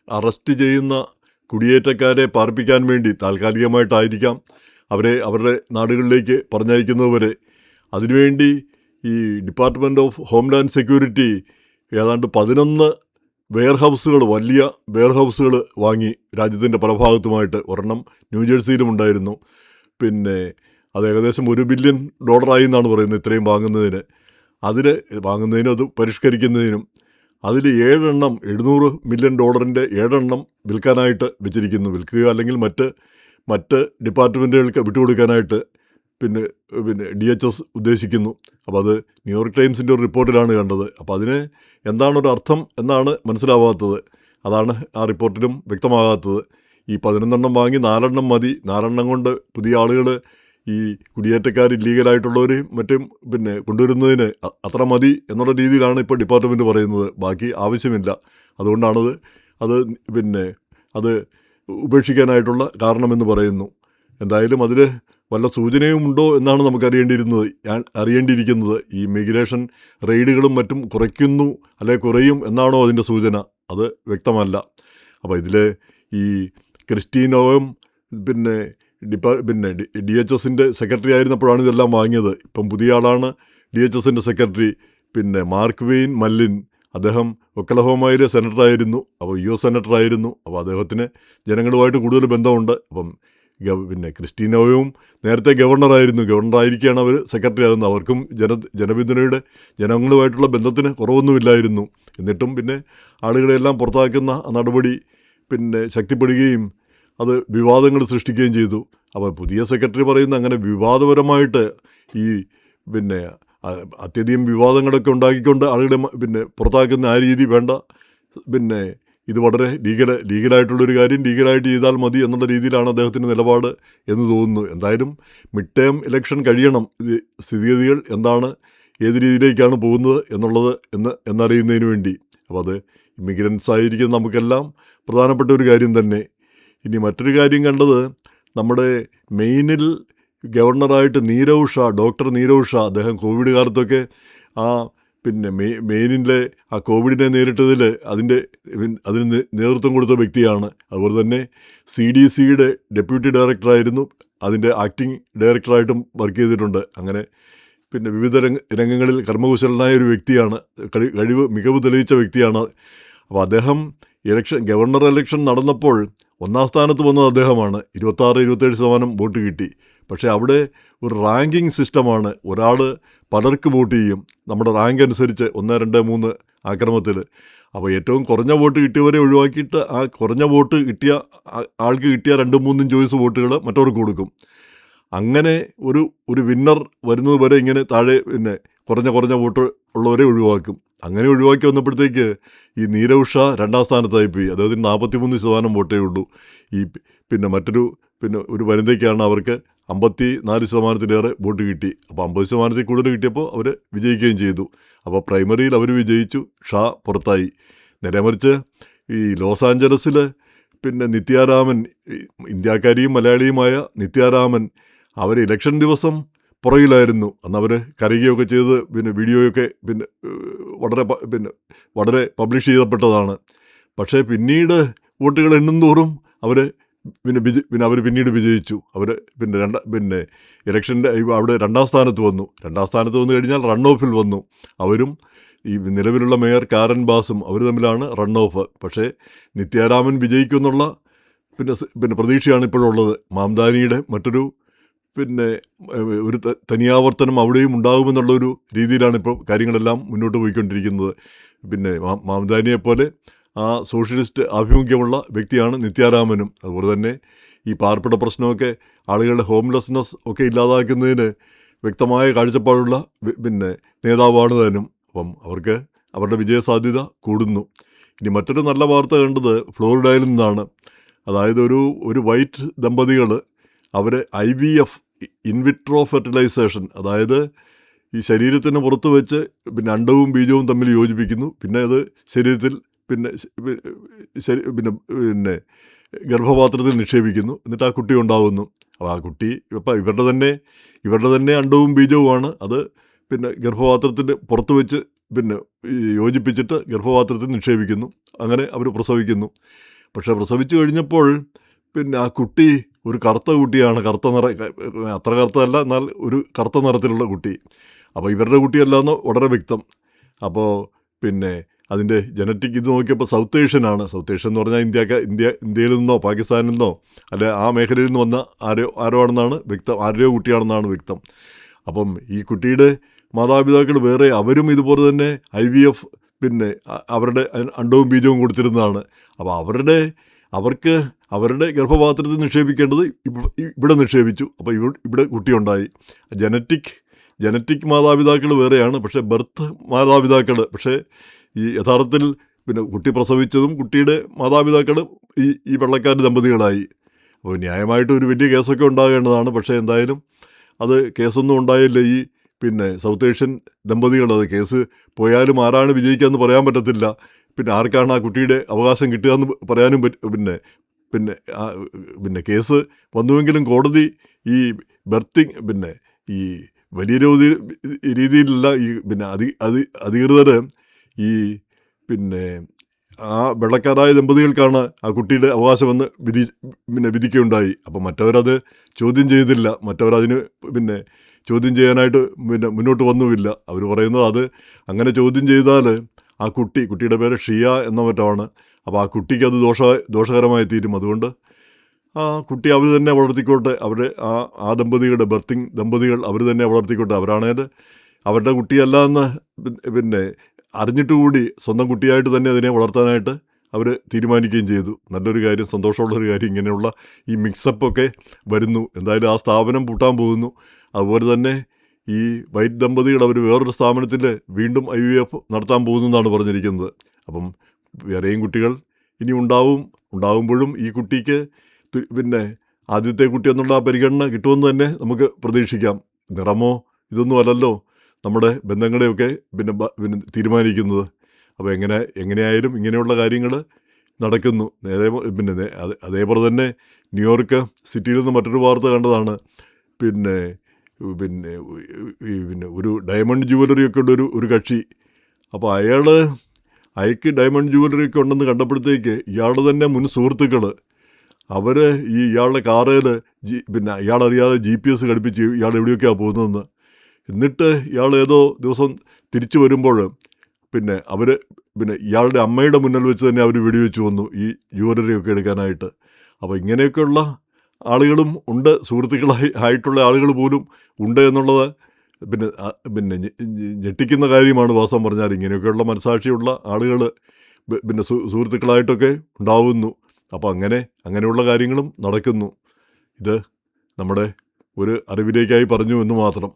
Arrest ചെയ്യുന്ന കുടിയേറ്റക്കാരെ പാർപ്പിക്കാൻ വേണ്ടി താൽക്കാലികമായിട്ടായിരിക്കാം അവരുടെ നാടുകളിലേക്ക് പറഞ്ഞയക്കുന്നത് വരെ. അതിനുവേണ്ടി ഈ ഡിപ്പാർട്ട്മെൻറ്റ് ഓഫ് ഹോംലാൻഡ് സെക്യൂരിറ്റി ഏതാണ്ട് 11 വലിയ വെയർഹൗസുകൾ വാങ്ങി രാജ്യത്തിൻ്റെ പല ഭാഗത്തുമായിട്ട്. ഒരെണ്ണം ന്യൂജേഴ്സിയിലും ഉണ്ടായിരുന്നു. പിന്നെ അത് ഏകദേശം $1 ബില്യൺ എന്നാണ് പറയുന്നത് ഇത്രയും വാങ്ങുന്നതിന്. അത് പരിഷ്കരിക്കുന്നതിനും. അതിൽ 7 $700 മില്യൺ 7 വിൽക്കാനായിട്ട് വെച്ചിരിക്കുന്നു. വിൽക്കുക അല്ലെങ്കിൽ മറ്റ് ഡിപ്പാർട്ട്മെൻറ്റുകൾക്ക് വിട്ടുകൊടുക്കാനായിട്ട് പിന്നെ DHS ഉദ്ദേശിക്കുന്നു. അപ്പോൾ അത് ന്യൂയോർക്ക് ടൈംസിൻ്റെ ഒരു റിപ്പോർട്ടിലാണ് കണ്ടത്. അപ്പോൾ അതിന് എന്താണൊരു അർത്ഥം എന്നാണ് മനസ്സിലാവാത്തത്. അതാണ് ആ റിപ്പോർട്ടിലും വ്യക്തമാകാത്തത്. ഈ 11 വാങ്ങി 4 മതി, 4 കൊണ്ട് പുതിയ ആളുകൾ ഈ കുടിയേറ്റക്കാർ ഇല്ലീഗലായിട്ടുള്ളവരെയും മറ്റും കൊണ്ടുവരുന്നതിന് അത്ര മതി എന്നുള്ള രീതിയിലാണ് ഇപ്പോൾ ഡിപ്പാർട്ട്മെൻറ്റ് പറയുന്നത്. ബാക്കി ആവശ്യമില്ല. അതുകൊണ്ടാണത് അത് ഉപേക്ഷിക്കാനായിട്ടുള്ള കാരണമെന്ന് പറയുന്നു. എന്തായാലും അതിൽ വല്ല സൂചനയും ഉണ്ടോ എന്നാണ് നമുക്ക് അറിയേണ്ടിയിരിക്കുന്നത്. ഈ ഇമിഗ്രേഷൻ റെയ്ഡുകളും മറ്റും കുറയ്ക്കുന്നു അല്ലെ കുറയും എന്നാണോ അതിൻ്റെ സൂചന? അത് വ്യക്തമല്ല. അപ്പോൾ ഇതിൽ ഈ ക്രിസ്റ്റീനോയും DHSൻ്റെ സെക്രട്ടറി ആയിരുന്നപ്പോഴാണ് ഇതെല്ലാം വാങ്ങിയത്. ഇപ്പം പുതിയ ആളാണ് DHSൻ്റെ സെക്രട്ടറി. മാർക്ക് വെയിൻ മല്ലിൻ, അദ്ദേഹം ഒക്ലഹോമയിലെ സെനറ്ററായിരുന്നു. അപ്പോൾ US സെനറ്ററായിരുന്നു. അപ്പോൾ അദ്ദേഹത്തിന് ജനങ്ങളുമായിട്ട് കൂടുതൽ ബന്ധമുണ്ട്. അപ്പം ക്രിസ്റ്റീനോയും നേരത്തെ ഗവർണറായിരിക്കുകയാണ് അവർ സെക്രട്ടറി ആകുന്നത്. അവർക്കും ജനപിന്തുണയുടെ ജനങ്ങളുമായിട്ടുള്ള ബന്ധത്തിന് കുറവൊന്നുമില്ലായിരുന്നു. എന്നിട്ടും ആളുകളെല്ലാം പുറത്താക്കുന്ന നടപടി ശക്തിപ്പെടുകയും അത് വിവാദങ്ങൾ സൃഷ്ടിക്കുകയും ചെയ്തു. അപ്പോൾ പുതിയ സെക്രട്ടറി പറയുന്ന അങ്ങനെ വിവാദപരമായിട്ട് ഈ അത്യധികം വിവാദങ്ങളൊക്കെ ഉണ്ടാക്കിക്കൊണ്ട് ആളുകളെ പുറത്താക്കുന്ന ആ രീതി വേണ്ട. ഇത് വളരെ ലീഗലായിട്ടുള്ളൊരു കാര്യം ലീഗലായിട്ട് ചെയ്താൽ മതി എന്നുള്ള രീതിയിലാണ് അദ്ദേഹത്തിൻ്റെ നിലപാട് എന്ന് തോന്നുന്നു. എന്തായാലും മിഡ് ടേം ഇലക്ഷൻ കഴിയണം. സ്ഥിതിഗതികൾ എന്താണ്, ഏത് രീതിയിലേക്കാണ് പോകുന്നത് എന്നറിയുന്നതിന് വേണ്ടി. അപ്പോൾ അത് ഇമിഗ്രൻസ് ആയിരിക്കും നമുക്കെല്ലാം പ്രധാനപ്പെട്ട ഒരു കാര്യം തന്നെ. ഇനി മറ്റൊരു കാര്യം കണ്ടത്, നമ്മുടെ മെയിനിൽ ഗവർണറായിട്ട് ഡോക്ടർ നീരവ് ഷാ, അദ്ദേഹം കോവിഡ് കാലത്തൊക്കെ മെയിനിലെ ആ കോവിഡിനെ നേരിട്ടതിൽ അതിന് നേതൃത്വം കൊടുത്ത വ്യക്തിയാണ്. അതുപോലെ തന്നെ CDCയുടെ ഡെപ്യൂട്ടി ഡയറക്ടറായിരുന്നു, അതിൻ്റെ ആക്ടിംഗ് ഡയറക്ടറായിട്ടും വർക്ക് ചെയ്തിട്ടുണ്ട്. അങ്ങനെ വിവിധ രംഗങ്ങളിൽ കർമ്മകുശലനായ ഒരു വ്യക്തിയാണ്, മികവ് തെളിയിച്ച വ്യക്തിയാണ്. അപ്പോൾ അദ്ദേഹം ഗവർണർ ഇലക്ഷൻ നടന്നപ്പോൾ 1ാം സ്ഥാനത്ത് വന്നത് അദ്ദേഹമാണ്. 26-27% വോട്ട് കിട്ടി. പക്ഷേ അവിടെ ഒരു റാങ്കിങ് സിസ്റ്റമാണ്. ഒരാൾ പലർക്ക് വോട്ട് ചെയ്യും നമ്മുടെ റാങ്ക് അനുസരിച്ച് 1, 2, 3 ആക്രമത്തിൽ. അപ്പോൾ ഏറ്റവും കുറഞ്ഞ വോട്ട് കിട്ടിയവരെ ഒഴിവാക്കിയിട്ട് ആ കുറഞ്ഞ വോട്ട് കിട്ടിയ ആൾക്ക് കിട്ടിയ 2-3 ചോയ്സ് വോട്ടുകൾ മറ്റവർക്ക് കൊടുക്കും. അങ്ങനെ ഒരു വിന്നർ വരുന്നത് വരെ ഇങ്ങനെ താഴെ കുറഞ്ഞ വോട്ട് ഉള്ളവരെ ഒഴിവാക്കും. അങ്ങനെ ഒഴിവാക്കി വന്നപ്പോഴത്തേക്ക് ഈ നീരവ് ഷാ 2ാം സ്ഥാനത്തായിപ്പോയി. അദ്ദേഹത്തിന് 43% വോട്ടേ ഉള്ളൂ. മറ്റൊരു ഒരു വനിതയ്ക്കാണ് അവർക്ക് 54%-ലേറെ വോട്ട് കിട്ടി. അപ്പോൾ 50%-ൽ കൂടുതൽ കിട്ടിയപ്പോൾ അവർ വിജയിക്കുകയും ചെയ്തു. അപ്പോൾ പ്രൈമറിയിൽ അവർ വിജയിച്ചു, ഷാ പുറത്തായി. നേരെമറിച്ച് ഈ ലോസ് ആഞ്ചലസിൽ നിത്യാരാമൻ, ഇന്ത്യക്കാരിയും മലയാളിയുമായ നിത്യാരാമൻ, അവർ ഇലക്ഷൻ ദിവസം പുറകിലായിരുന്നു. അന്ന് അവർ കരയുകയൊക്കെ ചെയ്ത് വീഡിയോയൊക്കെ വളരെ പബ്ലിഷ് ചെയ്യപ്പെട്ടതാണ്. പക്ഷേ പിന്നീട് വോട്ടുകൾ എണ്ണുന്തോറും അവർ പിന്നീട് വിജയിച്ചു. അവർ ഇലക്ഷൻ്റെ അവിടെ 2ാം സ്ഥാനത്ത് വന്നു. 2ാം സ്ഥാനത്ത് വന്നു കഴിഞ്ഞാൽ റൺ ഓഫിൽ വന്നു. അവരും ഈ നിലവിലുള്ള മേയർ കാരൻ ബാസും അവർ തമ്മിലാണ് റൺ ഓഫ്. പക്ഷേ നിത്യാരാമൻ വിജയിക്കുമെന്നുള്ള പ്രതീക്ഷയാണ് ഇപ്പോഴുള്ളത്. മാംദാനിയുടെ മറ്റൊരു ഒരു തനിയാവർത്തനം അവിടെയും ഉണ്ടാകുമെന്നുള്ളൊരു രീതിയിലാണ് ഇപ്പോൾ കാര്യങ്ങളെല്ലാം മുന്നോട്ട് പോയിക്കൊണ്ടിരിക്കുന്നത്. മാംദാനിയെപ്പോലെ ആ സോഷ്യലിസ്റ്റ് ആഭിമുഖ്യമുള്ള വ്യക്തിയാണ് നിത്യാരാമനും. അതുപോലെ തന്നെ ഈ പാർപ്പിട പ്രശ്നമൊക്കെ, ആളുകളുടെ ഹോംലെസ്നെസ് ഒക്കെ ഇല്ലാതാക്കുന്നതിന് വ്യക്തമായ കാഴ്ചപ്പാടുള്ള നേതാവാണ് താനും. അപ്പം അവർക്ക് അവരുടെ വിജയസാധ്യത കൂടുന്നു. ഇനി മറ്റൊരു നല്ല വാർത്ത കണ്ടത് ഫ്ലോറിഡയിൽ നിന്നാണ്. അതായത് ഒരു വൈറ്റ് ദമ്പതികൾ അവർ IVF ഇൻവിട്രോ ഫെർട്ടിലൈസേഷൻ, അതായത് ഈ ശരീരത്തിന് പുറത്ത് വെച്ച് അണ്ടവും ബീജവും തമ്മിൽ യോജിപ്പിക്കുന്നു. പിന്നെ അത് ശരീരത്തിൽ ഗർഭപാത്രത്തിൽ നിക്ഷേപിക്കുന്നു. എന്നിട്ട് ആ കുട്ടി ഉണ്ടാകുന്നു. അപ്പോൾ ആ കുട്ടി ഇപ്പം ഇവരുടെ തന്നെ അണ്ടവും ബീജവുമാണ്. അത് ഗർഭപാത്രത്തിൻ്റെ പുറത്ത് വെച്ച് യോജിപ്പിച്ചിട്ട് ഗർഭപാത്രത്തിൽ നിക്ഷേപിക്കുന്നു. അങ്ങനെ അവർ പ്രസവിക്കുന്നു. പക്ഷെ പ്രസവിച്ചു കഴിഞ്ഞപ്പോൾ പിന്നെ ആ കുട്ടി ഒരു കറുത്ത കുട്ടിയാണ്, അത്ര കറുത്തതല്ല, എന്നാൽ ഒരു കറുത്ത നിറത്തിലുള്ള കുട്ടി. അപ്പോൾ ഇവരുടെ കുട്ടിയല്ലാന്ന് വളരെ വ്യക്തം. അപ്പോൾ പിന്നെ അതിൻ്റെ ജനറ്റിക് ഇത് നോക്കിയപ്പോൾ സൗത്ത് ഏഷ്യൻ എന്ന് പറഞ്ഞാൽ ഇന്ത്യയിൽ നിന്നോ പാകിസ്ഥാനിൽ നിന്നോ അല്ലെ ആ മേഖലയിൽ നിന്ന് വന്ന ആരോ ആണെന്നാണ് വ്യക്തം, ആരുടെയോ കുട്ടിയാണെന്നാണ് വ്യക്തം. അപ്പം ഈ കുട്ടിയുടെ മാതാപിതാക്കൾ വേറെ, അവരും ഇതുപോലെ തന്നെ IVF പിന്നെ അവരുടെ അണ്ടവും ബീജവും കൊടുത്തിരുന്നതാണ്. അപ്പോൾ അവർക്ക് അവരുടെ ഗർഭപാത്രത്തിൽ നിക്ഷേപിക്കേണ്ടത് ഇവിടെ നിക്ഷേപിച്ചു. അപ്പോൾ ഇവിടെ കുട്ടിയുണ്ടായി. ജനറ്റിക് മാതാപിതാക്കൾ വേറെയാണ്, പക്ഷേ ബർത്ത് മാതാപിതാക്കൾ, പക്ഷേ ഈ യഥാർത്ഥത്തിൽ പിന്നെ കുട്ടി പ്രസവിച്ചതും കുട്ടിയുടെ മാതാപിതാക്കളും ഈ വെള്ളക്കാർ ദമ്പതികളായി. അപ്പോൾ ന്യായമായിട്ട് ഒരു വലിയ കേസൊക്കെ ഉണ്ടാകേണ്ടതാണ്. പക്ഷേ എന്തായാലും അത് കേസൊന്നും ഉണ്ടായില്ല. ഈ പിന്നെ സൗത്ത് ഏഷ്യൻ ദമ്പതികൾ, അത് കേസ് പോയാലും ആരാണ് വിജയിക്കുകയെന്ന് പറയാൻ പറ്റത്തില്ല. പിന്നെ ആർക്കാണ് ആ കുട്ടിയുടെ അവകാശം കിട്ടുക എന്ന് പറയാനും പിന്നെ കേസ് വന്നുവെങ്കിലും കോടതി ഈ ബർത്തിങ് ഈ വലിയ രീതിയിലുള്ള ഈ പിന്നെ അധികൃതർ ഈ പിന്നെ ആ വെള്ളക്കാരായ ദമ്പതികൾക്കാണ് ആ കുട്ടിയുടെ അവകാശമെന്ന് വിധിക്കുകയുണ്ടായി. അപ്പം മറ്റവരത് ചോദ്യം ചെയ്തില്ല. മറ്റവരതിന് ചോദ്യം ചെയ്യാനായിട്ട് മുന്നോട്ട് വന്നുമില്ല. അവർ പറയുന്നത് അത് അങ്ങനെ ചോദ്യം ചെയ്താൽ ആ കുട്ടിയുടെ പേര് ഷിയ എന്ന മറ്റാണ്. അപ്പോൾ ആ കുട്ടിക്ക് അത് ദോഷകരമായി തീരും. അതുകൊണ്ട് ആ കുട്ടി അവർ തന്നെ വളർത്തിക്കോട്ടെ. ആ ദമ്പതികൾ അവർ തന്നെ വളർത്തിക്കോട്ടെ. അവരാണേൽ അവരുടെ കുട്ടിയല്ല എന്ന് അറിഞ്ഞിട്ടുകൂടി സ്വന്തം കുട്ടിയായിട്ട് തന്നെ അതിനെ വളർത്താനായിട്ട് അവർ തീരുമാനിക്കുകയും ചെയ്തു. നല്ലൊരു കാര്യം, സന്തോഷമുള്ളൊരു കാര്യം. ഇങ്ങനെയുള്ള ഈ മിക്സപ്പൊക്കെ വരുന്നു. എന്തായാലും ആ സ്ഥാപനം പൂട്ടാൻ പോകുന്നു. അതുപോലെ തന്നെ ഈ വൈറ്റ് ദമ്പതികൾ അവർ വേറൊരു സ്ഥാപനത്തിൽ വീണ്ടും IVF നടത്താൻ പോകുന്നു എന്നാണ് പറഞ്ഞിരിക്കുന്നത്. അപ്പം വേറെയും കുട്ടികൾ ഇനി ഉണ്ടാവുമ്പോഴും ഈ കുട്ടിക്ക് ആദ്യത്തെ കുട്ടി എന്നുള്ള പരിഗണന കിട്ടുമെന്ന് തന്നെ നമുക്ക് പ്രതീക്ഷിക്കാം. നിറമോ ഇതൊന്നും അല്ലല്ലോ നമ്മുടെ ബന്ധങ്ങളെയൊക്കെ തീരുമാനിക്കുന്നത്. അപ്പോൾ എങ്ങനെയായാലും ഇങ്ങനെയുള്ള കാര്യങ്ങൾ നടക്കുന്നു. അതേപോലെ തന്നെ ന്യൂയോർക്ക് സിറ്റിയിൽ നിന്ന് മറ്റൊരു വാർത്ത കണ്ടതാണ്. ഒരു ഡയമണ്ട് ജുവലറിയൊക്കെ ഉണ്ട് ഒരു കക്ഷി. അപ്പോൾ അയാൾക്ക് ഡയമണ്ട് ജുവലറിയൊക്കെ ഉണ്ടെന്ന് കണ്ടപ്പോഴത്തേക്ക് ഇയാളുടെ തന്നെ മുൻ സുഹൃത്തുക്കൾ അവർ ഇയാളുടെ കാറിൽ ഇയാളറിയാതെ GPS ഘടിപ്പിച്ച് ഇയാൾ എവിടെയൊക്കെയാണ് പോകുന്നതെന്ന്. എന്നിട്ട് ഇയാൾ ഏതോ ദിവസം തിരിച്ചു വരുമ്പോൾ അവർ ഇയാളുടെ അമ്മയുടെ മുന്നിൽ വെച്ച് തന്നെ അവർ വെടിവെച്ച് വന്നു ഈ ജുവലറിയൊക്കെ എടുക്കാനായിട്ട്. അപ്പോൾ ഇങ്ങനെയൊക്കെയുള്ള ആളുകളും ഉണ്ട്, സുഹൃത്തുക്കളായിട്ടുള്ള ആളുകൾ പോലും ഉണ്ട് എന്നുള്ളത് ഞെട്ടിക്കുന്ന കാര്യമാണ്. വാസ്തവം പറഞ്ഞാൽ ഇങ്ങനെയൊക്കെയുള്ള മനസാക്ഷിയുള്ള ആളുകൾ സുഹൃത്തുക്കളായിട്ടൊക്കെ ഉണ്ടാവുന്നു. അപ്പോൾ അങ്ങനെയുള്ള കാര്യങ്ങളും നടക്കുന്നു. ഇത് നമ്മുടെ ഒരു അറിവിലേക്കായി പറഞ്ഞു എന്ന് മാത്രം.